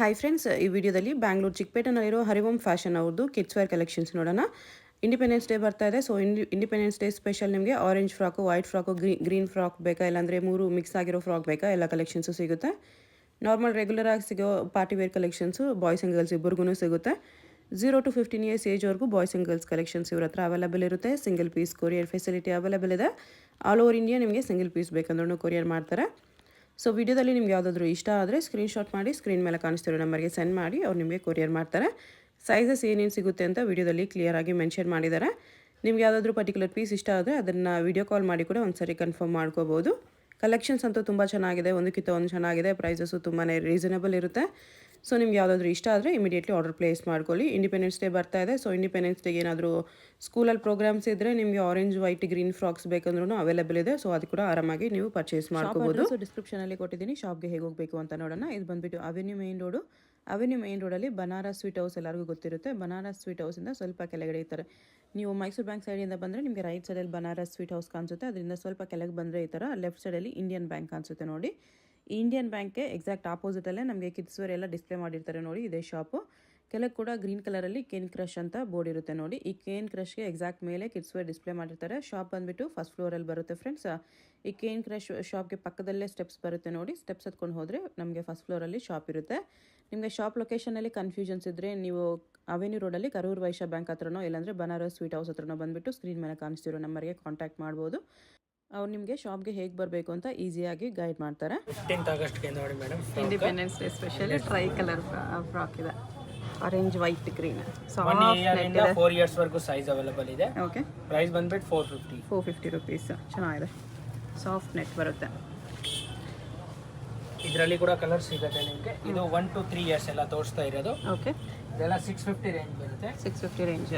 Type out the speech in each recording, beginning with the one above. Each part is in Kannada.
ಹಾಯ್ ಫ್ರೆಂಡ್ಸ್, ಈ ವಿಡಿಯೋದಲ್ಲಿ ಬ್ಯಾಂಗ್ಳೂರು ಚಿಕ್ಕಪೇಟೆನಲ್ಲಿರೋ ಹರಿವಂ ಫ್ಯಾಷನ್ ಅವ್ರದ್ದು ಕಿಡ್ಸ್ ವೇರ್ ಕಲೆಕ್ಷನ್ಸ್ ನೋಡೋಣ. ಇಂಡಿಪೆಂಡೆನ್ಸ್ ಡೇ ಬರ್ತಾ ಇದೆ. ಸೊ ಇಂಡಿಪೆಂಡೆನ್ಸ್ ಡೇ ಸ್ಪೆಷಲ್ ನಿಮಗೆ orange frock, white frock, green frock ಬೇಕಾ, ಇಲ್ಲಾಂದರೆ 3 ಮಿಕ್ಸ್ ಆಗಿರೋ ಫ್ರಾಕ್ ಬೇಕಾ, ಎಲ್ಲ ಕಲೆಕ್ಷನ್ಸು ಸಿಗುತ್ತೆ. ನಾರ್ಮಲ್ ರೆಗ್ಯುಲರ್ ಆಗಿ ಸಿಗೋ party wear collections boys and girls ಇಬ್ಬರಿಗೂ ಸಿಗುತ್ತೆ. 0 to 15 ಇಯರ್ಸ್ ಏಜ್ವರೆಗೂ ಬಾಯ್ಸ್ ಆ್ಯಂಡ್ ಗರ್ಲ್ಸ್ ಕಲೆಕ್ಷನ್ಸ್ ಇವ್ರ ಹತ್ರ ಅವೈಲೇಬಲ್ ಇರುತ್ತೆ. Single piece courier facility available ಇದೆ. ಆಲ್ ಓವರ್ ಇಂಡಿಯಾ ನಿಮಗೆ ಸಿಂಗಲ್ ಪೀಸ್ ಬೇಕಂದ್ರೂ ಕೊರಿಯರ್ ಮಾಡ್ತಾರೆ. ಸೊ ವಿಡಿಯೋದಲ್ಲಿ ನಿಮ್ಗೆ ಯಾವುದಾದ್ರೂ ಇಷ್ಟ ಆದರೆ ಸ್ಕ್ರೀನ್ಶಾಟ್ ಮಾಡಿ ಸ್ಕ್ರೀನ್ ಮೇಲೆ ಕಾಣಿಸ್ತಿರೋ ನಂಬರ್ಗೆ ಸೆಂಡ್ ಮಾಡಿ ಅವ್ರು ನಿಮಗೆ ಕೊರಿಯರ್ ಮಾಡ್ತಾರೆ. ಸೈಜಸ್ ಏನೇನು ಸಿಗುತ್ತೆ ಅಂತ ವಿಡಿಯೋದಲ್ಲಿ ಕ್ಲಿಯರಾಗಿ ಮೆನ್ಷನ್ ಮಾಡಿದ್ದಾರೆ. ನಿಮ್ಗೆ ಯಾವುದಾದ್ರೂ ಪರ್ಟಿಕ್ಯುಲರ್ ಪೀಸ್ ಇಷ್ಟ ಆದರೆ ಅದನ್ನು ವಿಡಿಯೋ ಕಾಲ್ ಮಾಡಿ ಕೂಡ ಒಂದ್ಸರಿ ಕನ್ಫರ್ಮ್ ಮಾಡ್ಕೋಬೋದು. ಕಲೆಕ್ಷನ್ಸ್ ಅಂತೂ ತುಂಬ ಚೆನ್ನಾಗಿದೆ, ಒಂದಕ್ಕಿಂತ ಒಂದು ಚೆನ್ನಾಗಿದೆ. ಪ್ರೈಸಸ್ಸು ತುಂಬಾ ರೀಸನಬಲ್ ಇರುತ್ತೆ. ಸೊ ನಿಮ್ಗೆ ಯಾವುದಾದ್ರೂ ಇಷ್ಟ ಆದರೆ ಇಮಿಡಿಯೇಟ್ಲಿ ಆರ್ಡರ್ ಪ್ಲೇಸ್ ಮಾಡ್ಕೊಳ್ಳಿ. ಇಂಡಿಪೆಂಡೆನ್ಸ್ ಡೇ ಬರ್ತಾ ಇದೆ. ಸೊ ಇಂಡಿಪೆಂಡೆನ್ಸ್ ಡೇಗೆ ಏನಾದರೂ ಸ್ಕೂಲಲ್ಲಿ ಪ್ರೋಗ್ರಾಮ್ಸ್ ಇದ್ದರೆ ನಿಮಗೆ ಆರೆಂಜ್, ವೈಟ್, ಗ್ರೀನ್ ಫ್ರಾಕ್ಸ್ ಬೇಕಂದ್ರೂ ಅವೈಲೇಬಲ್ ಇದೆ. ಸೊ ಅದು ಕೂಡ ಆರಾಮಾಗಿ ನೀವು ಪರ್ಚೇಸ್ ಮಾಡ್ಕೋಬೋದು. ಸೊ ಡಿಸ್ಕ್ರಿಪ್ಷನಲ್ಲಿ ಕೊಟ್ಟಿದ್ದೀನಿ, ಶಾಪ್ಗೆ ಹೇಗೆ ಹೋಗಬೇಕು ಅಂತ ನೋಡೋಣ. ಇದು ಬಂದುಬಿಟ್ಟು ಅವೆನ್ಯೂ ಮೇನ್ ರೋಡಲ್ಲಿ ಬನಾರಸ್ ಸ್ವೀಟ್ ಹೌಸ್ ಎಲ್ಲರಿಗೂ ಗೊತ್ತಿರುತ್ತೆ. ಬನಾರಸ್ ಸ್ವೀಟ್ ಹೌಸಿಂದ ಸ್ವಲ್ಪ ಕೆಳಗಡೆ ಇರ್ತಾರೆ. ನೀವು ಮೈಸೂರು ಬ್ಯಾಂಕ್ ಸೈಡಿಂದ ಬಂದರೆ ನಿಮಗೆ ರೈಟ್ ಸೈಡಲ್ಲಿ ಬನಾರಸ್ ಸ್ವೀಟ್ ಹೌಸ್ ಕಾಣಿಸುತ್ತೆ. ಅದರಿಂದ ಸ್ವಲ್ಪ ಕೆಳಗೆ ಬಂದರೆ ಈ ಥರ ಲೆಫ್ಟ್ ಸೈಡಲ್ಲಿ ಇಂಡಿಯನ್ ಬ್ಯಾಂಕ್ ಕಾಣಿಸುತ್ತೆ ನೋಡಿ. ಈ ಇಂಡಿಯನ್ ಬ್ಯಾಂಕ್ಗೆ ಎಕ್ಸಾಕ್ಟ್ ಆಪೋಸಿಟಲ್ಲೇ ನಮಗೆ ಕಿಡ್ಸ್ ವೇರ್ ಎಲ್ಲ ಡಿಸ್ಪ್ಲೇ ಮಾಡಿರ್ತಾರೆ ನೋಡಿ. ಇದೇ ಶಾಪು. ಕೆಳಗೆ ಕೂಡ ಗ್ರೀನ್ ಕಲರಲ್ಲಿ ಕೇನ್ ಕ್ರಶ್ ಅಂತ ಬೋರ್ಡ್ ಇರುತ್ತೆ ನೋಡಿ. ಈ ಕೇನ್ ಕ್ರಶ್ಗೆ ಎಕ್ಸಾಕ್ಟ್ ಮೇಲೆ ಕಿಡ್ಸ್ ವೇರ್ ಡಿಸ್ಪ್ಲೇ ಮಾಡಿರ್ತಾರೆ. ಶಾಪ್ ಬಂದುಬಿಟ್ಟು ಫಸ್ಟ್ ಫ್ಲೋರಲ್ಲಿ ಬರುತ್ತೆ ಫ್ರೆಂಡ್ಸ್. ಈ ಕೇನ್ ಕ್ರಶ್ ಶಾಪ್ಗೆ ಪಕ್ಕದಲ್ಲೇ ಸ್ಟೆಪ್ಸ್ ಬರುತ್ತೆ ನೋಡಿ. ಸ್ಟೆಪ್ಸ್ ಹತ್ಕೊಂಡು ಹೋದರೆ ನಮಗೆ ಫಸ್ಟ್ ಫ್ಲೋರಲ್ಲಿ ಶಾಪ್ ಇರುತ್ತೆ. ನಿಮಗೆ ಶಾಪ್ ಲೊಕೇಶನಲ್ಲಿ ಕನ್ಫ್ಯೂಷನ್ಸ್ ಇದ್ದರೆ ನೀವು ಅವೆನ್ಯೂ ರೋಡಲ್ಲಿ ಕರೂರ್ ವೈಶ್ಯ ಬ್ಯಾಂಕ್ ಹತ್ರನೋ ಇಲ್ಲಾಂದರೆ ಬನಾರಸ್ ಸ್ವೀಟ್ ಹೌಸ್ ಹತ್ರನೋ ಬಂದುಬಿಟ್ಟು ಸ್ಕ್ರೀನ್ ಮೇಲೆ ಕಾಣಿಸ್ತಿರೋ ನಂಬರ್ಗೆ ಕಾಂಟ್ಯಾಕ್ಟ್ ಮಾಡ್ಬೋದು. ಅವ್ರು ನಿಮಗೆ ಶಾಪ್ಗೆ ಹೇಗೆ ಬರಬೇಕು ಅಂತ ಈಸಿಯಾಗಿ ಗೈಡ್ ಮಾಡ್ತಾರೆ. 15th ಆಗಸ್ಟ್ಗೆ ನೋಡಿ madam, independence day special tricolour frock ಇದೆ. Orange, white, green. 1 year 4 years ವರೆಗೂ ಸೈಜ್ ಅವೈಲೇಬಲ್ ಇದೆ. ಓಕೆ. ಪ್ರೈಸ್ ಬಂದ್ಬಿಟ್ಟು 450 rupees. ಚೆನ್ನಾಗಿದೆ. ಸಾಫ್ಟ್ ನೆಟ್ ಬರುತ್ತೆ. ಇದರಲ್ಲಿ ಕೂಡ ಕಲರ್ ಸಿಗುತ್ತೆ ನಿಮಗೆ. ಇದು 1 to 3 ಇಯರ್ಸ್ ಎಲ್ಲ ತೋರಿಸ್ತಾ ಇರೋದು. ಓಕೆ. ಇದೆಲ್ಲ 650 ರೇಂಜ್ ಬರುತ್ತೆ. 650 ರೇಂಜ್.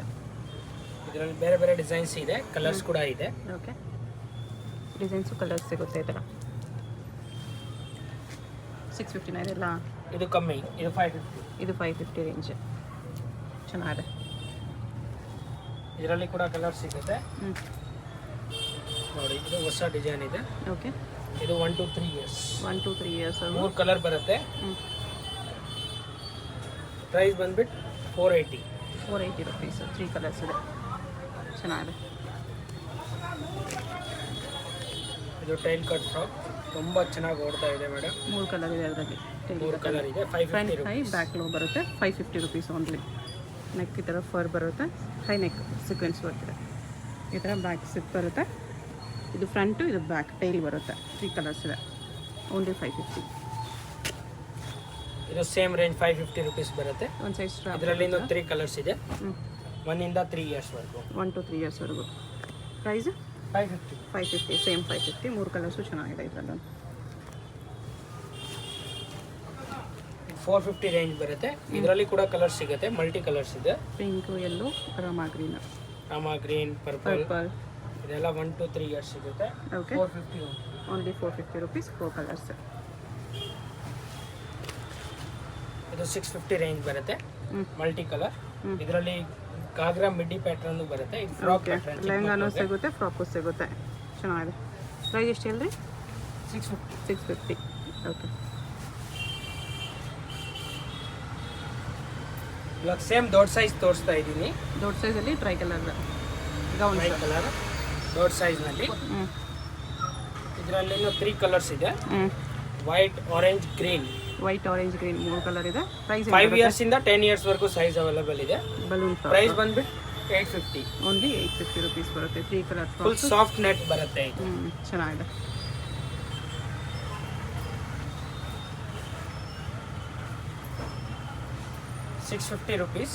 ಇದರಲ್ಲಿ ಬೇರೆ ಬೇರೆ ಡಿಸೈನ್ಸ್ ಇದೆ, ಕಲರ್ಸ್ ಕೂಡ ಇದೆ. ಓಕೆ. ಡಿಸೈನ್ಸು ಕಲರ್ಸ್ ಸಿಗುತ್ತೆ ಈ ಥರ. 659 ಇದೆಲ್ಲ. ಇದು ಕಮ್ಮಿ, ಇದು 550. ಇದು 550 ರೇಂಜ್. ಚೆನ್ನಾಗಿದೆ. ಇದರಲ್ಲಿ ಕೂಡ ಕಲರ್ ಸಿಗುತ್ತೆ ನೋಡಿ. ಇದು ಹೊಸ ಡಿಸೈನ್ ಇದೆ. ಓಕೆ. ಇದು 1 to 3 years. 1 to 3 years. 3 colour ಬರುತ್ತೆ. ಪ್ರೈಸ್ ಬಂದ್ಬಿಟ್ಟು 480 rupees. 3 ಕಲರ್ಸ್ ಇದೆ. ಚೆನ್ನಾಗಿದೆ. ಇದು ಟೈಲ್ ಕಟ್ ಫ್ರಾಕ್ ತುಂಬ ಚೆನ್ನಾಗಿ ಓಡ್ತಾ ಇದೆ ಮೇಡಮ್. 3 ಕಲರ್ ಇದೆ ಅದರಲ್ಲಿ. 3 ಕಲರ್ ಇದೆ. 550 ರೂಪೀಸ್. ಬ್ಯಾಕ್ ಲೋ ಬರುತ್ತೆ. 550 rupees ಓನ್ಲಿ. ನೆಕ್ ಈ ಥರ ಫರ್ ಬರುತ್ತೆ. ಹೈ ನೆಕ್ ಸೀಕ್ವೆನ್ಸ್ ಬರ್ತಿದೆ. ಈ ಥರ ಬ್ಯಾಕ್ ಸಿಪ್ ಬರುತ್ತೆ. ಇದು ಫ್ರಂಟು, ಇದು ಬ್ಯಾಕ್ ಟೈಲ್ ಬರುತ್ತೆ. 3 ಕಲರ್ಸ್ ಇದೆ. ಓನ್ಲಿ 550. ಇದು ಸೇಮ್ ರೇಂಜ್ 550 rupees ಬರುತ್ತೆ. ಒಂದು ಸೈಜ್ ಸ್ಟ್ರಾಪ್. ಇದರಲ್ಲಿ ಇನ್ನೂ 3 ಕಲರ್ಸ್ ಇದೆ. 1 ಇಂದ 3 ಇಯರ್ಸ್ ವರೆಗೂ. 1 to 3 ಇಯರ್ಸ್ ವರೆಗೂ. ಪ್ರೈಸ್ 550. ಸೇಮ್ 550. 3 ಕಲರ್ಸು ಚೆನ್ನಾಗಿದೆ ಇದರಲ್ಲಿ. 450 ರೇಂಜ್ ಬರುತ್ತೆ. ಇದರಲ್ಲಿ ಕೂಡ ಕಲರ್ಸ್ ಸಿಗುತ್ತೆ, ಮಲ್ಟಿ ಕಲರ್ಸ್ ಇದೆ. Pink, yellow, Rama green, purple. ಇದೆಲ್ಲ 1 to 3 ಇಯರ್ಸ್ ಸಿಗುತ್ತೆ. ಓಕೆ. 450 only 450 rupees. 4 ಕಲರ್ಸ್. ಇದು 650 ರೇಂಜ್ ಬರುತ್ತೆ, ಮಲ್ಟಿ ಕಲರ್. ಇದರಲ್ಲಿ ಕಾಗ್ರಾ ಮಿಡ್ಡಿ ಪ್ಯಾಟರ್ನ್ ಬರುತ್ತೆ. ಇದು ಫ್ರಾಕ್ ಪ್ಯಾಟರ್ನ್. ಲೆಹಂಗಾನು ಸಿಗುತ್ತೆ, ಫ್ರಾಕು ಸಿಗುತ್ತೆ. ಚೆನ್ನಾಗಿದೆ. ಪ್ರೈಸ್ ಎಷ್ಟು ಹೇಳಿದ್ರಿ? 650. ಓಕೆ. ಇವಾಗ ಸೇಮ್ ದೊಡ್ಡ ಸೈಜ್ ತೋರಿಸ್ತಾ ಇದ್ದೀನಿ. ದೊಡ್ಡ ಸೈಜಲ್ಲಿ ಟ್ರೈ ಕಲರ್ ಗೌನ್ ಕಲರ್ ದೊಡ್ಡ ಸೈಜ್ನಲ್ಲಿ. ಇದರಲ್ಲಿ 3 ಕಲರ್ಸ್ ಇದೆ. White, orange, green. White, orange, green 3 colour ಇದೆ. ಪ್ರೈಸ್ 5 ಇಯರ್ಸ್ ಇಂದ 10 ಇಯರ್ಸ್ ವರೆಗೂ ಸೈಜ್ ಅವೈಲೇಬಲ್ ಇದೆ. ಬಲೂನ್ ಪ್ರೈಸ್ ಬಂದ್ಬಿಟ್ಟು 850. ಓನ್ಲಿ 850 rupees ಬರುತ್ತೆ. 3 ಕಲರ್ ಫುಲ್ ಸಾಫ್ಟ್ ನೆಟ್ ಬರುತ್ತೆ ಇದು. ಚೆನ್ನಾಗಿದೆ. ₹650.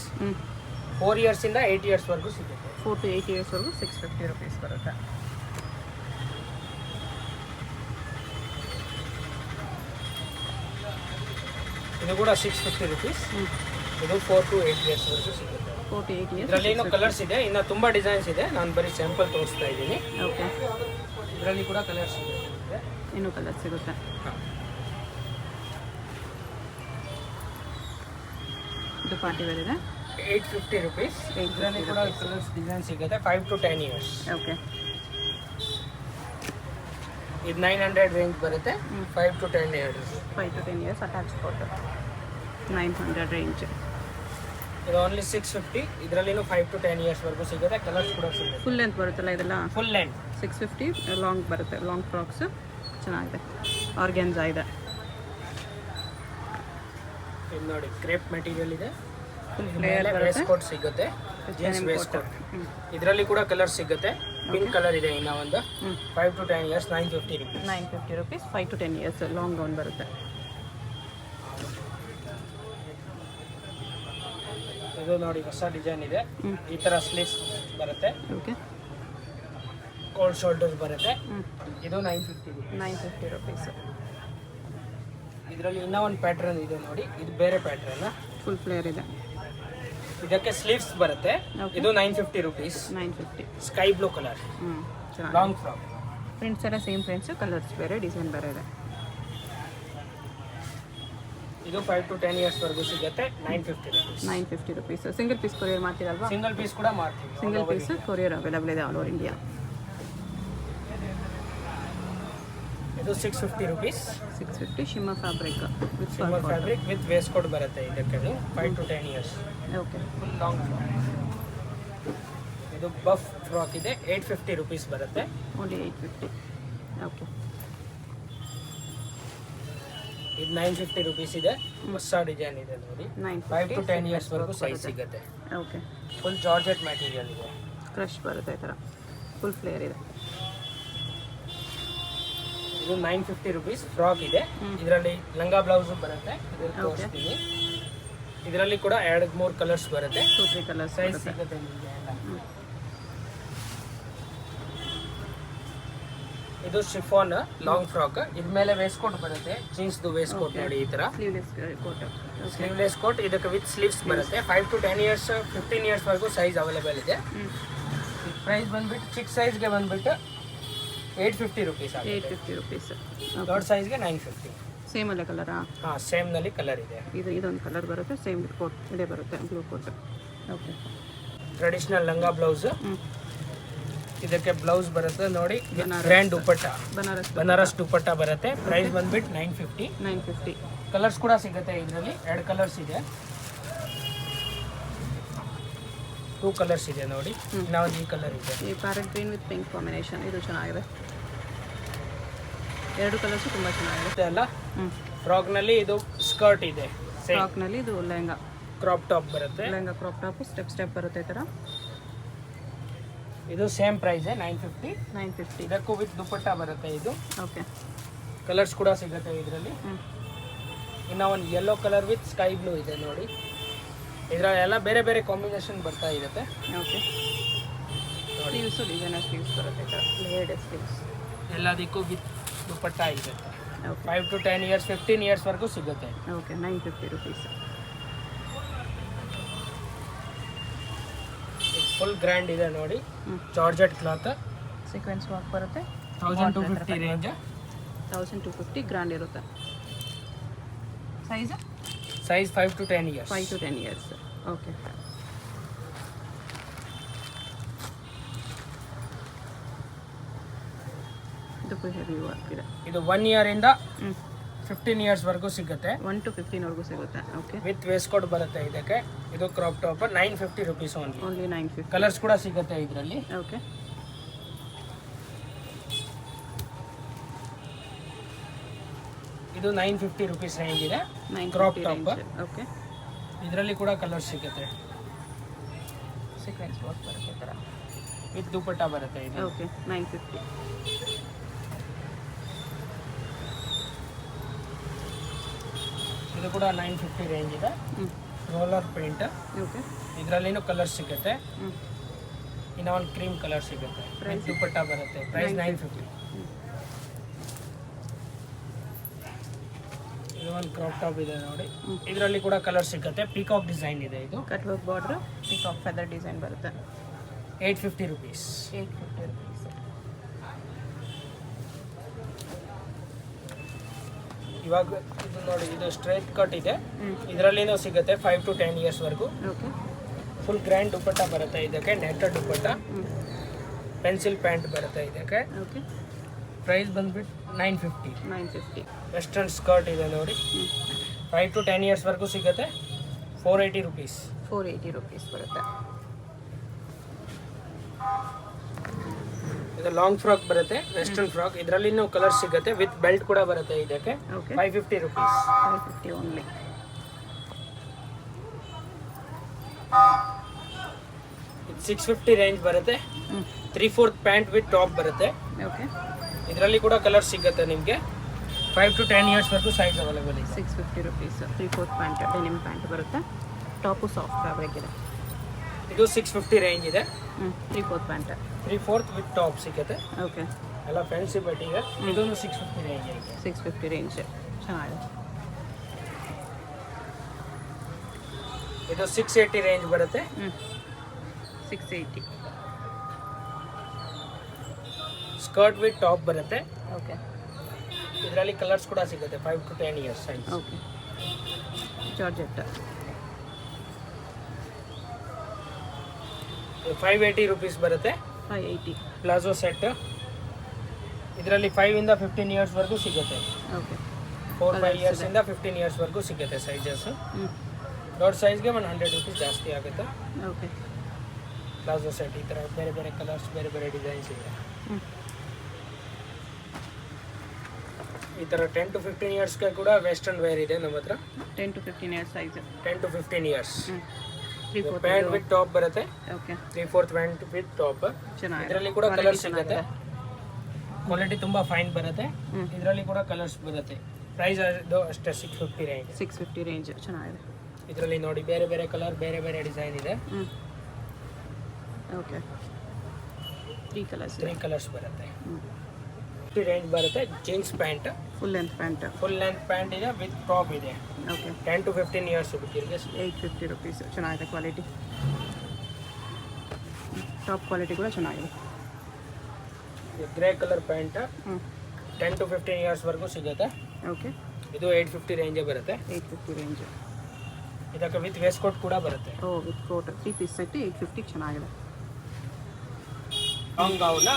4 ಇಯರ್ಸ್ ಇಂದ 8 ಇಯರ್ಸ್ ವರೆಗೂ ಸಿಗುತ್ತೆ. 4 to 8 ಇಯರ್ಸ್ ವರೆಗೂ 650 rupees ಬರುತ್ತೆ. ಇದು ಕೂಡ 650 rupees. ಇದು 4 to 8 ಇಯರ್ಸ್ ವರೆಗೂ ಸಿಗುತ್ತೆ. 4 to 8 ಇಯರ್ಸ್. ಇದರಲ್ಲಿ ಇನ್ನೂ ಕಲರ್ಸ್ ಇದೆ, ಇನ್ನು ತುಂಬ ಡಿಸೈನ್ಸ್ ಇದೆ. ನಾನು ಬರೀ ಸ್ಯಾಂಪಲ್ ತೋರಿಸ್ತಾ ಇದ್ದೀನಿ. ಓಕೆ. ಇದರಲ್ಲಿ ಕೂಡ ಕಲರ್ಸ್ ಇದೆ. ಇನ್ನೂ ಕಲರ್ ಸಿಗುತ್ತೆ. ಇದು ಪಾರ್ಟಿ ವೇರ್ ಇದೆ. 850 rupees. ಇದರಲ್ಲಿ ಕೂಡ ಕಲರ್ಸ್ ಡಿಸೈನ್ ಸಿಗುತ್ತೆ. 5 to 10 ಇಯರ್ಸ್. ಓಕೆ. ಇದು 900 ರೇಂಜ್ ಬರುತ್ತೆ. 5 to 10 years. 5 to 10 years attach ಕೊಟ್ಟು. 900 ರೇಂಜ್. ಇದು ಓನ್ಲಿ 650. ಇದರಲ್ಲಿನೂ 5 to 10 ಇಯರ್ಸ್ ವರೆಗೂ ಸಿಗುತ್ತೆ. ಕಲರ್ಸ್ ಕೂಡ ಸಿಗುತ್ತೆ. ಫುಲ್ ಲೆಂತ್ ಬರುತ್ತಲ್ಲ ಇದೆಲ್ಲ? ಫುಲ್ ಲೆಂತ್ 650 ಲಾಂಗ್ ಬರುತ್ತೆ. ಲಾಂಗ್ ಫ್ರಾಕ್ಸ್ ಚೆನ್ನಾಗಿದೆ. ಆರ್ಗ್ಯಾನ್ಸಾ ಇದೆ. ಇದು ನೋಡಿ ಕ್ರೇಪ್ ಮೆಟೀರಿಯಲ್ ಇದೆ. ಫುಲ್ ಫ್ಲೇಯರ್ ಬರುತ್ತೆ. ವೇಸ್ಟ್ ಕೋಟ್ ಸಿಗುತ್ತೆ. Jeans waistcoat. ಇದರಲ್ಲಿ ಕೂಡ ಕಲರ್ ಸಿಗುತ್ತೆ. ಪಿಂಕ್ ಕಲರ್ ಇದೆ ಇನ್ನ ಒಂದು. 5 to 10 years 950 rupees. 950 rupees 5 to 10 years long gown ಬರುತ್ತೆ. ಇದು ನೋಡಿ ಹೊಸ ಡಿಸೈನ್ ಇದೆ. ಈ ತರ ಸ್ಲೀವ್ಸ್ ಬರುತ್ತೆ. ಓಕೆ. ಕೋಲ್ಡ್ ಶೋಲ್ಡರ್ಸ್ ಬರುತ್ತೆ. ಇದು 950 rupees. 950 rupees. ಇದರಲ್ಲಿ ಇನ್ನೂ ಒಂದು ಪ್ಯಾಟರ್ನ್ ಇದೆ ನೋಡಿ. ಇದು ಬೇರೆ ಪ್ಯಾಟರ್ನ್. ಫುಲ್ ಫ್ಲೇಯರ್ ಇದೆ. ಇದಕ್ಕೆ ಸ್ಲೀವ್ಸ್ ಬರುತ್ತೆ. ಇದು 950 rupees. 950. Sky blue colour. ಚೆನ್ನಾಗಿ. Long frock. ಪ್ರಿಂಟ್ಸ್ ಎಲ್ಲ ಸೇಮ್ ಪ್ರಿಂಟ್ಸ್, ಕಲರ್ಸ್ ಬೇರೆ, ಡಿಸೈನ್ ಬೇರೆ ಇದೆ. ಇದು 5 to 10 ಇಯರ್ಸ್ ವರೆಗೂ ಸಿಗುತ್ತೆ. 950 rupees. 950 rupees. Single piece courier ಮಾಡ್ತೀರಲ್ವಾ? ಸಿಂಗಲ್ ಪೀಸ್ ಕೂಡ ಮಾಡ್ತೀವಿ. ಸಿಂಗಲ್ ಪೀಸ್ ಕೊರಿಯರ್ ಅವೈಲಬಲ್ ಇದೆ ಆಲ್ ಓವರ್ ಇಂಡಿಯಾ. ಇದು 650 rupees. 650 shimmer fabric with silver fabric with waste coat ಬರುತ್ತೆ. ಇದಕ್ಕೆ 5 to 10 years. Okay. Full long frock. ಇದು ಬಫ್ ಫ್ರಾಕ್ ಇದೆ. 850 rupees ಬರುತ್ತೆ. ಓನ್ಲಿ 850. ಓಕೆ. ಇದು 950 rupees ಇದೆ. ಹೊಸ ಡಿಸೈನ್ ಇದೆ ನೋಡಿ. 5 to 10 ಇಯರ್ಸ್ ವರೆಗೂ ಸೈಜ್ ಸಿಗುತ್ತೆ. ಓಕೆ. ಫುಲ್ ಜಾರ್ಜೆಟ್ ಮೆಟೀರಿಯಲ್ ಇದೆ. ಕ್ರಶ್ ಬರುತ್ತೆ ಈ ಥರ. ಫುಲ್ ಫ್ಲೇಯರ್ ಇದೆ. ಇದು 950 rupees ಫ್ರಾಕ್ ಇದೆ. ಇದರಲ್ಲಿ ಲಂಗಾ ಬ್ಲೌಸ್ ಬರುತ್ತೆ. ತೋರಿಸ್ತೀನಿ. ಇದರಲ್ಲಿ ಕೂಡ 2-3 ಕಲರ್ಸ್ ಬರುತ್ತೆ. 2-3 ಕಲರ್ಸ್ ಸೈಜ್ ಬರುತ್ತೆ. ಸಿಗುತ್ತೆ ನಿಮಗೆ ಎಲ್ಲ. ಇದು ಶಿಫಾನ್ ಲಾಂಗ್ ಫ್ರಾಕ್. ಇದ್ರ ಮೇಲೆ ವೇಸ್ಟ್ ಕೋಟ್ ಬರುತ್ತೆ. ಜೀನ್ಸ್ ವೇಸ್ಟ್ ಕೋಟ್ ನೋಡಿ ಈ ತರ. Sleeveless coat. Sleeveless coat. ಇದಕ್ಕೆ ವಿತ್ ಸ್ಲೀವ್ಸ್ ಬರುತ್ತೆ. 5 to 10 ಇಯರ್ಸ್ 15 ಇಯರ್ಸ್ ವರೆಗೂ ಸೈಜ್ ಅವೈಲೇಬಲ್ ಇದೆ. ಪ್ರೈಸ್ ಬಂದ್ಬಿಟ್ಟು ಚಿಕ್ಕ ಸೈಜ್ಗೆ ಬಂದ್ಬಿಟ್ಟು 850 rupees ಆಗುತ್ತೆ. 850 rupees. ದೊಡ್ಡ ಸೈಜ್ಗೆ 950. ಸೇಮ್ ಅಲ್ಲೇ ಕಲರಾ? ಹಾಂ, ಸೇಮ್ ನಲ್ಲಿ ಕಲರ್ ಇದೆ. ಇದೊಂದು ಕಲರ್ ಬರುತ್ತೆ. ಸೇಮ್ ಕೋಟ್ ಇದೇ ಬರುತ್ತೆ, ಬ್ಲೂ ಕೋಟ್. ಓಕೆ. ಟ್ರೆಡಿಷನಲ್ ಲಂಗಾ ಬ್ಲೌಸ್. ಇದಕ್ಕೆ ಬ್ಲೌಸ್ ಬರುತ್ತೆ ನೋಡಿ. ಗ್ರ್ಯಾಂಡ್ ದುಪಟ್ಟ. ಬನಾರಸ್ ದುಪಟ್ಟ ಬರುತ್ತೆ. ಪ್ರೈಸ್ ಬಂದ್ಬಿಟ್ಟು 950. 950. ಕಲರ್ಸ್ ಕೂಡ ಸಿಗುತ್ತೆ. ಇದರಲ್ಲಿ 2 ಕಲರ್ಸ್ ಇದೆ. 2 ಕಲರ್ಸ್ ಇದೆ ನೋಡಿ. ನಾವು ಈ ಕಲರ್ ಇದೆ. ಈ parrot green with pink combination. ಇದು ಚೆನ್ನಾಗಿದೆ. 2 ಕಲರ್ಸ್ ತುಂಬ ಚೆನ್ನಾಗಿದೆ ಅಲ್ಲ. ಫ್ರಾಕ್ನಲ್ಲಿ ಇದು ಸ್ಕರ್ಟ್ ಇದೆ. ಫ್ರಾಕ್ನಲ್ಲಿ ಇದು ಲೆಹಂಗಾ ಕ್ರಾಪ್ ಟಾಪ್ ಬರುತ್ತೆ. ಲೆಹಂಗಾ ಕ್ರಾಪ್ ಟಾಪ್ ಸ್ಟೆಪ್ ಬರುತ್ತೆ ಈ ಥರ. ಇದು ಸೇಮ್ ಪ್ರೈಸ್ 950. 950. ಇದಕ್ಕೂ ವಿತ್ ದುಪಟ್ಟ ಬರುತ್ತೆ ಇದು. ಓಕೆ. ಕಲರ್ಸ್ ಕೂಡ ಸಿಗುತ್ತೆ ಇದರಲ್ಲಿ. ಇನ್ನು ಒಂದು yellow colour with sky blue ಇದೆ ನೋಡಿ. ಇದರಲ್ಲೆಲ್ಲ ಬೇರೆ ಬೇರೆ ಕಾಂಬಿನೇಷನ್ ಬರ್ತಾ ಇರುತ್ತೆ. ಓಕೆ. ಸ್ಲೀವ್ಸು ಡಿಸೈನರ್ ಸ್ಲೀವ್ಸ್ ಬರುತ್ತೆ ಈ ಥರ. Layered sleeves. ಎಲ್ಲದಕ್ಕೂ ವಿತ್ ದುಪಟ್ಟ ಇರುತ್ತೆ. ಓಕೆ. 5 to 10 ಇಯರ್ಸ್ 15 ಇಯರ್ಸ್ ವರೆಗೂ ಸಿಗುತ್ತೆ. ಓಕೆ. 950 rupees. ಫುಲ್ ಗ್ರ್ಯಾಂಡ್ ಇದೆ ನೋಡಿ. Georgette cloth. ಸೀಕ್ವೆನ್ಸ್ ವರ್ಕ್ ಬರುತ್ತೆ. 1250 ರೇಂಜ್. 1250 ಗ್ರ್ಯಾಂಡ್ ಇರುತ್ತೆ. Size 5 to 10 years. 5 to 10 years. Okay. ಇದು ಹೆವಿ ವರ್ಕ್ ಇದೆ. ಇದು 1 ಇಯರ್ ಇಂದ 15 ಇಯರ್ಸ್ ವರೆಗೂ ಸಿಗುತ್ತೆ. 1 to 15 ವರೆಗೂ ಸಿಗುತ್ತೆ. ಓಕೆ. ವಿತ್ ವೇಸ್ಟ್ ಕೋಟ್ ಬರುತ್ತೆ ಇದಕ್ಕೆ. ಇದು crop top 950 rupees only. 950. Colours ಕೂಡ ಸಿಗುತ್ತೆ ಇದರಲ್ಲಿ. ಓಕೆ. ಇದು 950 rupees ರೇಂಜ್ ಇದೆ. 950 ಕ್ರಾಪ್ ಟಾಪ್. ಓಕೆ. ಇದರಲ್ಲಿ ಕೂಡ ಕಲರ್ ಸಿಗುತ್ತೆ. ಸೀಕ್ವೆನ್ಸ್ ವರ್ಕ್ ಬರುತ್ತೆ ಈ ಥರ. ವಿತ್ ದುಪಟ್ಟ ಬರುತ್ತೆ ಇದು. ಓಕೆ. 950. ಇದು ಕೂಡ 950 ರೇಂಜ್ ಇದೆ. Roller paint. ಓಕೆ. ಇದರಲ್ಲಿನೂ ಕಲರ್ ಸಿಗುತ್ತೆ. ಇನ್ನು ಒಂದು ಕ್ರೀಮ್ ಕಲರ್ ಸಿಗುತ್ತೆ. ವಿತ್ ದುಪಟ್ಟ ಬರುತ್ತೆ. ಪ್ರೈಸ್ 950. ಇದು ಒಂದು ಕ್ರಾಪ್ ಟಾಪ್ ಇದೆ ನೋಡಿ. ಇದರಲ್ಲಿ ಕೂಡ ಕಲರ್ ಸಿಗುತ್ತೆ. ಪೀಕಾಕ್ ಡಿಸೈನ್ ಇದೆ. ಇದು cut work border peacock feather design ಬರುತ್ತೆ. 850 rupees. 850 rupees. ಇವಾಗ ಇದು ನೋಡಿ. ಇದು ಸ್ಟ್ರೈಟ್ ಕಟ್ ಇದೆ. ಇದರಲ್ಲಿನೂ ಸಿಗುತ್ತೆ 5 to 10 ಇಯರ್ಸ್ ವರೆಗೂ. ಓಕೆ. ಫುಲ್ ಗ್ರ್ಯಾಂಡ್ ದುಪಟ್ಟ ಬರುತ್ತೆ ಇದಕ್ಕೆ. ನೆಟ್ಟೆಡ್ ದುಪಟ್ಟ. ಪೆನ್ಸಿಲ್ ಪ್ಯಾಂಟ್ ಬರುತ್ತೆ ಇದಕ್ಕೆ. ಓಕೆ. ಪ್ರೈಸ್ ಬಂದ್ಬಿಟ್ಟು 950. 950. ವೆಸ್ಟರ್ನ್ ಸ್ಕರ್ಟ್ ಇದೆ ನೋಡಿ. 5 to 10 ಇಯರ್ಸ್ ವರೆಗೂ ಸಿಗುತ್ತೆ. 480 ರುಪೀಸ್. 480 ರುಪೀಸ್ ಬರುತ್ತೆ. ಇದು ಲಾಂಗ್ ಫ್ರಾಕ್ ಬರುತ್ತೆ, ವೆಸ್ಟರ್ನ್ ಫ್ರಾಕ್. ಇದರಲ್ಲಿ ಕಲರ್ ಸಿಗುತ್ತೆ, ವಿತ್ ಬೆಲ್ಟ್ ಕೂಡ ಬರುತ್ತೆ ಇದಕ್ಕೆ. Okay 550 rupees. 550 ಓನ್ಲಿ. ಇದು 650 ರೇಂಜ್ ಬರುತ್ತೆ. 3/4 ಪ್ಯಾಂಟ್ ವಿತ್ ಟಾಪ್ ಬರುತ್ತೆ. ಓಕೆ ಇದರಲ್ಲಿ ಕೂಡ ಕಲರ್ ಸಿಗುತ್ತೆ ನಿಮಗೆ. 5 to 10 ಇಯರ್ಸ್ ವರೆಗೂ ಸೈಜ್ ಅವೈಲೇಬಲ್ ಇದೆ. 650 ರುಪೀಸ್. 3/4 ಪ್ಯಾಂಟ್, ಡೆನಿಮ್ ಪ್ಯಾಂಟ್ ಬರುತ್ತೆ. ಟಾಪು ಸಾಫ್ಟ್ ಫ್ಯಾಬ್ರಿಕ್ ಇದೆ. ಇದು 650 ರೇಂಜ್ ಇದೆ. 3/4 ಪ್ಯಾಂಟ್. 3/4 ವಿತ್ ಟಾಪ್ ಸಿಗುತ್ತೆ. ಓಕೆ ಎಲ್ಲ ಫ್ಯಾನ್ಸಿ ಬಟ್ಟೆ ಇದೆ. ಇದೊಂದು 650 ರೇಂಜ್ ಇದೆ. 650 ರೇಂಜ್ ಚೆನ್ನಾಗಿದೆ. ಇದು 680 ರೇಂಜ್ ಬರುತ್ತೆ. 680. ಸ್ಕರ್ಟ್ ವಿತ್ ಟಾಪ್ ಬರುತ್ತೆ. ಓಕೆ ಇದರಲ್ಲಿ ಕಲರ್ಸ್ ಕೂಡ ಸಿಗುತ್ತೆ. 5 to 10 years size. Okay georgette 580 rupees ಬರುತ್ತೆ. 580. Palazzo set. ಇದರಲ್ಲಿ 5 ಇಂದ 15 ಇಯರ್ಸ್ ವರೆಗೂ ಸಿಗುತ್ತೆ. ಓಕೆ 4-5 ಇಯರ್ಸ್ ಇಂದ 15 ಇಯರ್ಸ್ ವರೆಗೂ ಸಿಗುತ್ತೆ ಸೈಜಸ್. ದೊಡ್ಡ ಸೈಜ್ಗೆ 100 ರುಪೀಸ್ ಜಾಸ್ತಿ ಆಗುತ್ತೆ. ಓಕೆ ಪ್ಲಾಜೋ ಸೆಟ್ ಈ ಥರ ಬೇರೆ ಬೇರೆ ಕಲರ್ಸ್, ಬೇರೆ ಬೇರೆ ಡಿಸೈನ್ಸ್ ಇದೆ. ಈ ಥರ 10 to 15 ಇಯರ್ಸ್ಗೆ ಕೂಡ ವೆಸ್ಟರ್ನ್ ವೇರ್ ಇದೆ ನಮ್ಮ ಹತ್ರ. 10 to 15 years size. 10 to 15 years. 3/4 pant with top ಬರುತ್ತೆ. Okay 3/4 pant with top. ಚೆನ್ನಾಗಿದೆ. ಇದರಲ್ಲಿ ಕೂಡ ಕಲರ್ ಸಿಗುತ್ತೆ. ಕ್ವಾಲಿಟಿ ತುಂಬಾ ಫೈನ್ ಬರುತ್ತೆ. ಇದರಲ್ಲಿ ಕೂಡ ಕಲರ್ಸ್ ಬರುತ್ತೆ. ಪ್ರೈಸ್ ಅಷ್ಟೇ 650 ರೇಂಜ್. 650 ರೇಂಜ್ ಚೆನ್ನಾಗಿದೆ. ಇದರಲ್ಲಿ ನೋಡಿ ಬೇರೆ ಬೇರೆ ಕಲರ್, ಬೇರೆ ಬೇರೆ ಡಿಸೈನ್ ಇದೆ. Okay 3 colours. 3 ಕಲರ್ಸ್ ಬರುತ್ತೆ. ರೇಂಜ್ ಬರುತ್ತೆ. Jeans pant, full length pant. Full length pant ಇದೆ ವಿತ್ ಟಾಪ್ ಇದೆ. ಓಕೆ 10 to 15 ಇಯರ್ಸ್ ಹುಡುಗಿರಿಗೆ. 850 ರುಪೀಸ್ ಚೆನ್ನಾಗಿದೆ ಕ್ವಾಲಿಟಿ. ಟಾಪ್ ಕ್ವಾಲಿಟಿ ಕೂಡ ಚೆನ್ನಾಗಿದೆ. Grey colour pant 10 to 15 years ವರೆಗೂ ಸಿಗುತ್ತೆ. ಓಕೆ ಇದು 850 ರೇಂಜೇ ಬರುತ್ತೆ. 850 ರೇಂಜ್. ಇದಕ್ಕೆ ವಿತ್ ವೇಸ್ಟ್ ಕೋಟ್ ಕೂಡ ಬರುತ್ತೆ. ಓ ವಿತ್ ಕೋಟ್ 3 ಪೀಸ್ ಸೆಟ್ 850 ಚೆನ್ನಾಗಿದೆ. ಲಾಂಗ್ ಗೌನ್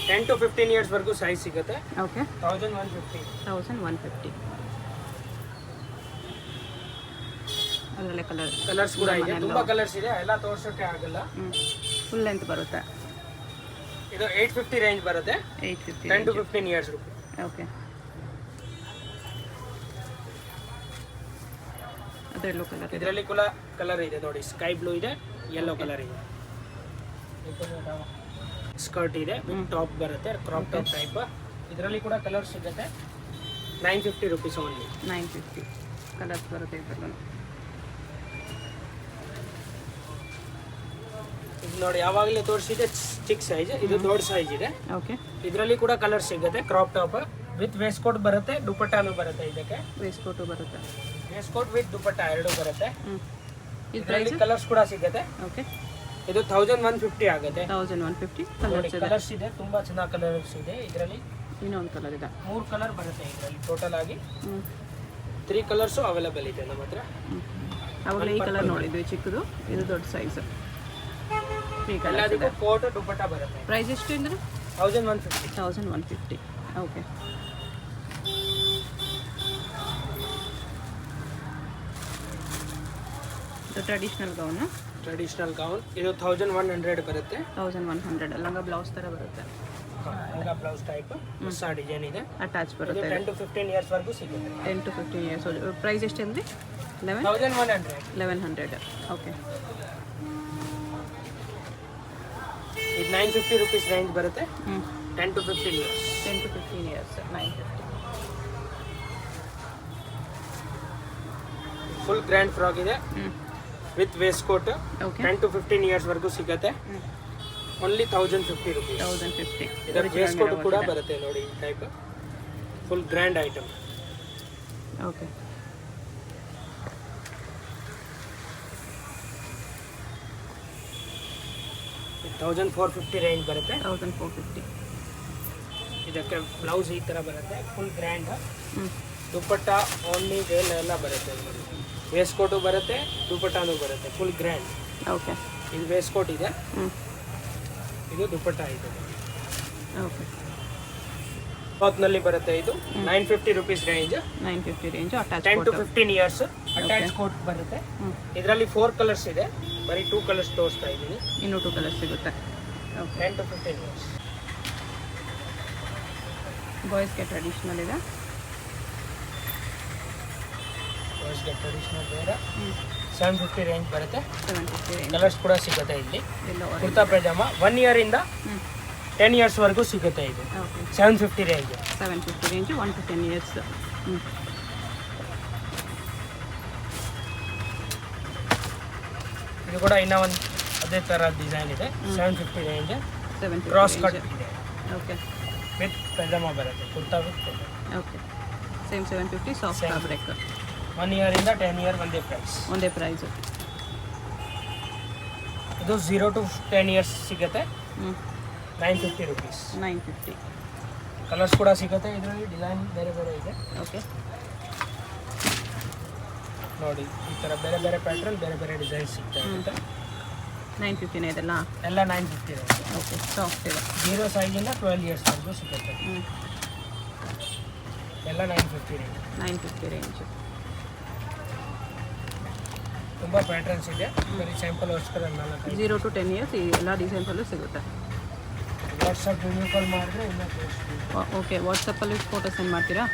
10 to 15 ಇಯರ್ಸ್ ವರೆಗೂ ಸೈಜ್ ಸಿಗುತ್ತೆ. ಓಕೆ 1150. 1150. ಅದರಲ್ಲೇ ಕಲರ್ಸ್ ಕೂಡ ಇದೆ. ತುಂಬಾ ಕಲರ್ಸ್ ಇದೆ, ಎಲ್ಲ ತೋರ್ಸೋಕೆ ಆಗಲ್ಲ. ಫುಲ್ ಲೆಂತ್ ಬರುತ್ತೆ. ಇದು 850 ರೇಂಜ್ ಬರುತ್ತೆ. 850 10 to 15 ಇಯರ್ಸ್ ರುಪೀಸ್. ಓಕೆ ಅದು ಯೆಲ್ಲೋ ಕಲರ್ ಇದೆ. ಇದರಲ್ಲಿ ಕೂಡ ಕಲರ್ ಇದೆ ನೋಡಿ. ಸ್ಕೈ ಬ್ಲೂ ಇದೆ, ಯೆಲ್ಲೋ ಕಲರ್ ಇದೆ. ಸ್ಕರ್ಟ್ ಇದೆ ವಿತ್ ಟಾಪ್ ಬರುತ್ತೆ, ಕ್ರಾಪ್ ಟಾಪ್ ಟೈಪ್. ಇದರಲ್ಲಿ ಕೂಡ ಕಲರ್ ಸಿಗುತ್ತೆ. 950 ರುಪೀಸ್ ಓನ್ಲಿ. 950 ಕಲರ್ಸ್ ಬರುತ್ತೆ ಇದರಲ್ಲೂ. ಇದು ನೋಡಿ ಯಾವಾಗಲೇ ತೋರಿಸಿದೆ ಚಿಕ್ಕ ಸೈಜ್, ಇದು ದೊಡ್ಡ ಸೈಜ್ ಇದೆ. ಓಕೆ ಇದರಲ್ಲಿ ಕೂಡ ಕಲರ್ ಸಿಗುತ್ತೆ. Crop top with waste coat ಬರುತ್ತೆ, ದುಪಟ್ಟಾನು ಬರುತ್ತೆ. ಇದಕ್ಕೆ ವೇಸ್ಟ್ ಕೋಟು ಬರುತ್ತೆ. ವೇಸ್ಟ್ ಕೋಟ್ ವಿತ್ ದುಪಟ್ಟ ಎರಡು ಬರುತ್ತೆ. ಇದು ಇದರಲ್ಲಿ ಪ್ರೈಸ್ ಕಲರ್ಸ್ ಕೂಡ ಸಿಗುತ್ತೆ. ಓಕೆ ಇದು 1150 ಆಗುತ್ತೆ. 1150 ನೋಡಿ ಕಲರ್ಸ್ ಇದೆ. ಕಲರ್ಸ್ ಇದೆ, ತುಂಬಾ ಚೆನ್ನಾಗಿ ಕಲರ್ಸ್ ಇದೆ. ಇದರಲ್ಲಿ ಇನ್ನೊಂದು ಕಲರ್ ಇದೆ. 3 ಕಲರ್ ಬರುತ್ತೆ. ಇದರಲ್ಲಿ ಟೋಟಲ್ ಆಗಿ 3 ಕಲರ್ಸು ಅವೈಲೇಬಲ್ ಇದೆ ನಮ್ಮ ಹತ್ರ. ಅವಾಗಲೇ ಈ ಕಲರ್ ನೋಡಿದ್ವಿ ಚಿಕ್ಕದು, ಇದು ದೊಡ್ಡ ಸೈಜ್. 3 ಕಲರ್ಸ್ ಇದೆ. ಎಲ್ಲದಕ್ಕೂ ಕೋಟ್ ದುಪಟ್ಟ ಬರುತ್ತೆ. ಪ್ರೈಸ್ ಎಷ್ಟು ಅಂದರೆ 1150. 1150. ಓಕೆ ಇದು ಟ್ರೆಡಿಷ್ನಲ್ ಗೌನ್. ಟ್ರೆಡಿಷನಲ್ ಗೌನ್ ಇದು 1100 ಬರುತ್ತೆ. 1100 ಲಂಗ ಬ್ಲೌಸ್ ಥರ ಬರುತ್ತೆ. ಲಂಗ ಬ್ಲೌಸ್ ಟೈಪ್ ಹೊಸ ಡಿಸೈನ್ ಇದೆ. ಅಟ್ಯಾಚ್ ಇದು ಬರುತ್ತೆ. 10 to 15 ಇಯರ್ಸ್ ವರೆಗೂ ಸಿಗುತ್ತೆ. 10 to 15 ಇಯರ್ಸ್. ಪ್ರೈಸ್ ಎಷ್ಟು ಅಂದರೆ 1100. 1100. ಓಕೆ ಇದು 950 ರುಪೀಸ್ ರೇಂಜ್ ಬರುತ್ತೆ. 10 to 15 years. 10 to 15 years 950. Full grand frock ಇದೆ with waste coat. Okay 10 to 15 years ವರೆಗೂ ಸಿಗುತ್ತೆ. Only 1050 rupees. 1050. ಇದರ ವೇಸ್ಟ್ ಕೋಟ್ ಕೂಡ ಬರುತ್ತೆ ನೋಡಿ ಈ type. Full grand item. Okay 1450 range ಬರುತ್ತೆ. 1450. ಇದಕ್ಕೆ ಬ್ಲೌಸ್ ಈ ಥರ ಬರುತ್ತೆ. Full grand dupatta only veil ಎಲ್ಲ ಬರುತ್ತೆ. ವೇಸ್ಟ್ ಕೋಟು ಬರುತ್ತೆ, ದುಪ್ಪಟ್ಟಾನು ಬರುತ್ತೆ. Full grand. ಓಕೆ ಇದು ವೇಸ್ಟ್ ಕೋಟ್ ಇದೆ, ಇದು ದುಪ್ಪಟ್ಟ ಇದೆ. ಓಕೆ ಕ್ಲಾತ್ನಲ್ಲಿ ಬರುತ್ತೆ ಇದು 950 rupees range. 950 range. Attach 10 to 15 years attach coat ಬರುತ್ತೆ. ಇದರಲ್ಲಿ 4 ಕಲರ್ಸ್ ಇದೆ, ಬರೀ 2 ಕಲರ್ಸ್ ತೋರಿಸ್ತಾ ಇದ್ದೀನಿ. ಇನ್ನೂ 2 ಕಲರ್ಸ್ ಸಿಗುತ್ತೆ. ಓಕೆ. 10 to 15 years. ಬಾಯ್ಸ್ಗೆ ಟ್ರೆಡಿಷನಲ್ ಇದೆ. ಬಾಯ್ಸ್ಗೆ ಟ್ರೆಡಿಷನಲ್ ಬೇರೆ 750 ರೇಂಜ್ ಬರುತ್ತೆ. 750 ರೇಂಜ್. ಕಲರ್ಸ್ ಕೂಡ ಸಿಗುತ್ತೆ ಇಲ್ಲಿ. ಎಲ್ಲ ಕುರ್ತಾ ಪೈಜಾಮ 1 ಇಯರ್ ಇಂದ 10 ಇಯರ್ಸ್ ವರೆಗೂ ಸಿಗುತ್ತೆ ಇದು. Okay. 750 range. 750 range 1 to 10 years. ಇದು ಕೂಡ ಇನ್ನೂ ಒಂದು ಅದೇ ಥರ ಡಿಸೈನ್ ಇದೆ. 750 ರೇಂಜ್. 750 cross cut range. ಇದೆ ಓಕೆ. ವಿತ್ ಪೈಜಾಮ ಬರುತ್ತೆ. Kurta with pyjama. Okay. Same 750 soft Same. Fabric. 1 year ಇಂದ 10 ಇಯರ್ ಒಂದೇ ಪ್ರೈಸ್. ಒಂದೇ ಪ್ರೈಸು. ಇದು 0 to 10 ಇಯರ್ಸ್ ಸಿಗುತ್ತೆ. 950 ರುಪೀಸ್. 950. ಕಲರ್ಸ್ ಕೂಡ ಸಿಗುತ್ತೆ. ಇದರಲ್ಲಿ ಡಿಸೈನ್ ಬೇರೆ ಬೇರೆ ಇದೆ. ಓಕೆ. ನೋಡಿ ಈ ಥರ ಬೇರೆ ಬೇರೆ ಪ್ಯಾಟ್ರನ್ ಬೇರೆ ಬೇರೆ ಡಿಸೈನ್ ಸಿಗ್ತಾ ಇರುತ್ತೆ. 950 ಇದೆಲ್ಲ. ಎಲ್ಲ 950 ಇರುತ್ತೆ. ಓಕೆ. ಸಾಫ್ಟ್ ಇದೆ. 0 ಸೈಜಿಂದ 12 ಇಯರ್ಸ್ವರೆಗೂ ಸಿಗುತ್ತೆ. ಎಲ್ಲ 950 ರೇಂಜ್. 950 ರೇಂಜ್. ತುಂಬ ಪ್ಯಾಟ್ರನ್ಸ್ ಇದೆ. ಬರೀ ಸ್ಯಾಂಪಲ್ಗೋಸ್ಕರ 4 0 to 10 ಇಯರ್ಸ್ ಈ ಎಲ್ಲ ಡಿಸೈನ್ಸಲ್ಲೂ ಸಿಗುತ್ತೆ. ವಾಟ್ಸಪ್ ವಿಡಿಯೋ ಕಾಲ್ ಮಾಡಿದ್ರೆ ಇನ್ನೂ ತೋರಿಸ್ತೀವಿ. ಓಕೆ. ವಾಟ್ಸಪ್ಪಲ್ಲಿ ಫೋಟೋ ಸೆಂಡ್ ಮಾಡ್ತೀರಾ?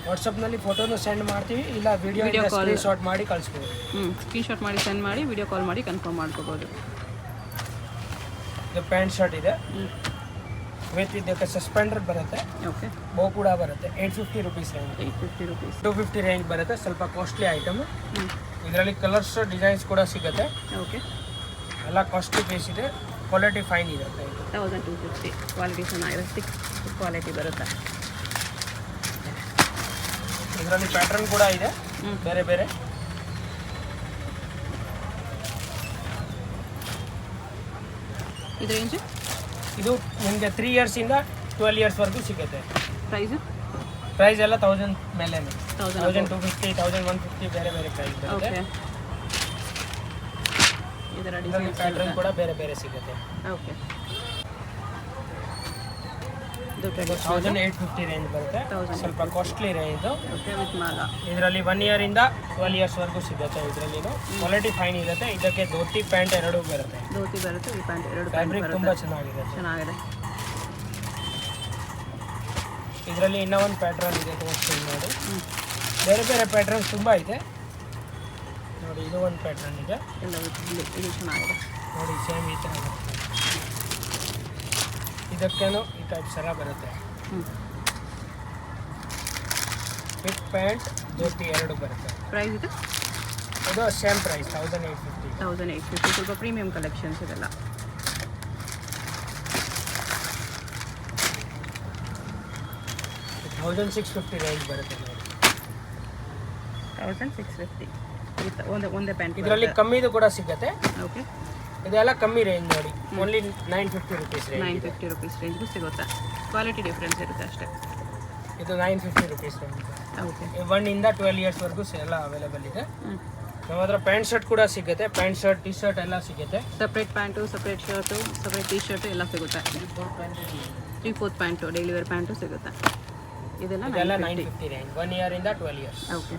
ವಾಟ್ಸಪ್ನಲ್ಲಿ ಫೋಟೋನು ಸೆಂಡ್ ಮಾಡ್ತೀವಿ, ಇಲ್ಲ Video ವಿಡಿಯೋ call. ಸ್ಕ್ರೀನ್ಶಾಟ್ ಮಾಡಿ ಕಳಿಸ್ಬೋದು. ಸ್ಕ್ರೀನ್ಶಾಟ್ ಮಾಡಿ ಸೆಂಡ್ ಮಾಡಿ ವಿಡಿಯೋ ಕಾಲ್ ಮಾಡಿ ಕನ್ಫರ್ಮ್ ಮಾಡ್ಕೋಬೋದು. ಇದು ಪ್ಯಾಂಟ್ ಶರ್ಟ್ ಇದೆ ವಿತ್ ಇದಕ್ಕೆ ಸಸ್ಪೆಂಡರ್ ಬರುತ್ತೆ. ಓಕೆ. ಬೋ ಕೂಡ ಬರುತ್ತೆ. 850 ರುಪೀಸ್ ರೇಂಜ್. 850 ರುಪೀಸ್. 250 ರೇಂಜ್ ಬರುತ್ತೆ. ಸ್ವಲ್ಪ ಕಾಸ್ಟ್ಲಿ ಐಟಮ್. ಇದರಲ್ಲಿ ಕಲರ್ಸ್ ಡಿಸೈನ್ಸ್ ಕೂಡ ಸಿಗುತ್ತೆ. ಓಕೆ. ಎಲ್ಲ ಕಾಸ್ಟ್ಲಿ ಪೀಸ್ ಇದೆ. ಕ್ವಾಲಿಟಿ ಫೈನ್ ಇರುತ್ತೆ. 1250. ಕ್ವಾಲಿಟಿ ಚೆನ್ನಾಗಿದೆ. 6 ಕ್ವಾಲಿಟಿ ಬರುತ್ತೆ. ಇದರಲ್ಲಿ ಪ್ಯಾಟರ್ನ್ ಕೂಡ ಇದೆ ಬೇರೆ ಬೇರೆ. ಇದು ರೇಂಜ್? ಇದು ನಿಮಗೆ 3 ಇಯರ್ಸಿಂದ 12 ಇಯರ್ಸ್ವರೆಗೂ ಸಿಗುತ್ತೆ. ಪ್ರೈಸು? ಪ್ರೈಸ್ ಎಲ್ಲ 1000 ಮೇಲೆ. 1250. 1250, 1150 ಬೇರೆ ಬೇರೆ ಪ್ರೈಸ್ ಬರುತ್ತೆ. ಓಕೆ. ಇದರ ಇದರಲ್ಲಿ ಡಿಸೈನ್ ಪ್ಯಾಟರ್ನ್ ಕೂಡ ಬೇರೆ ಬೇರೆ ಸಿಗುತ್ತೆ. ಓಕೆ. ಇದು 1850 ರೇಂಜ್ ಬರುತ್ತೆ. 1850. ಸ್ವಲ್ಪ ಕಾಸ್ಟ್ಲಿ ರೇಂಜ್. ಓಕೆ. ವಿತ್ ಮಾಲ. ಇದರಲ್ಲಿ 1 ಇಯರಿಂದ 12 ಇಯರ್ಸ್ವರೆಗೂ ಸಿಗುತ್ತೆ. ಇದರಲ್ಲಿ ಕ್ವಾಲಿಟಿ ಫೈನ್ ಇರುತ್ತೆ. ಇದಕ್ಕೆ ಧೋತಿ ಪ್ಯಾಂಟ್ ಎರಡೂ ಬರುತ್ತೆ. ಧೋತಿ ಬರುತ್ತೆ, ಈ ಪ್ಯಾಂಟ್ ಎರಡು ಪ್ಯಾಂಟ್ ಫ್ಯಾಬ್ರಿಕ್ ತುಂಬ ಬರುತ್ತೆ. ಚೆನ್ನಾಗಿದೆ. ಚೆನ್ನಾಗಿದೆ. ಇದರಲ್ಲಿ ಇನ್ನೂ ಒಂದು ಪ್ಯಾಟ್ರನ್ ಇದೆ ತೋರಿಸ್ತೀನಿ ನೋಡಿ. ಬೇರೆ ಬೇರೆ ಪ್ಯಾಟ್ರನ್ಸ್ ತುಂಬ ಇದೆ ನೋಡಿ. ಇದು ಒಂದು ಪ್ಯಾಟ್ರನ್ ಇದೆ ಎಲ್ಲ ಇದು ಚೆನ್ನಾಗಿದೆ ನೋಡಿ. ಸೇಮ್ ಈ ಥರ ಬರುತ್ತೆ. ಇದಕ್ಕೇನು ಈ ಟೈಪ್ ಸರ ಬರುತ್ತೆ. ವಿತ್ ಪ್ಯಾಂಟ್ ಧೋತಿ ಎರಡು ಬರುತ್ತೆ. ಪ್ರೈಸ್ ಇದು? ಅದು ಸೇಮ್ ಪ್ರೈಸ್ 1850. 1850. ಸ್ವಲ್ಪ ಪ್ರೀಮಿಯಂ ಕಲೆಕ್ಷನ್ಸ್ ಇದೆಲ್ಲ. ಇದು 1650 ರೇಂಜ್ ಬರುತ್ತೆ ನೋಡಿ. 1650 ವಿತ್ ಒಂದೇ ಪ್ಯಾಂಟ್. ಇದರಲ್ಲಿ ಕಮ್ಮಿದು ಕೂಡ ಸಿಗುತ್ತೆ. ಓಕೆ. ಇದೆಲ್ಲ ಕಮ್ಮಿ ರೇಂಜ್ ನೋಡಿ. Only 950 rupees range. 950 ರುಪೀಸ್ ರೇಂಜ್ಗೂ ಸಿಗುತ್ತೆ. ಕ್ವಾಲಿಟಿ ಡಿಫ್ರೆನ್ಸ್ ಇರುತ್ತೆ ಅಷ್ಟೇ. ಇದು 950 ರುಪೀಸ್ ರೇಂಜ್. ಓಕೆ. 1 ಇಂದ 12 ಇಯರ್ಸ್ವರೆಗೂ ಎಲ್ಲ ಅವೈಲೇಬಲ್ ಇದೆ. ನಮ್ಮ ಹತ್ರ ಪ್ಯಾಂಟ್ ಶರ್ಟ್ ಕೂಡ ಸಿಗುತ್ತೆ. ಪ್ಯಾಂಟ್ ಶರ್ಟ್, ಟಿ ಶರ್ಟ್ ಎಲ್ಲ ಸಿಗುತ್ತೆ. Separate pant, separate shirt, separate T shirt ಎಲ್ಲ ಸಿಗುತ್ತೆ. 3/4 ಪ್ಯಾಂಟು, ಡೈಲಿ ವೇರ್ ಪ್ಯಾಂಟು ಸಿಗುತ್ತೆ. ಇದೆಲ್ಲ ಇದೆಲ್ಲ 950 ರೇಂಜ್. 1 ಇಯರಿಂದ 12 ಇಯರ್ಸ್. ಓಕೆ.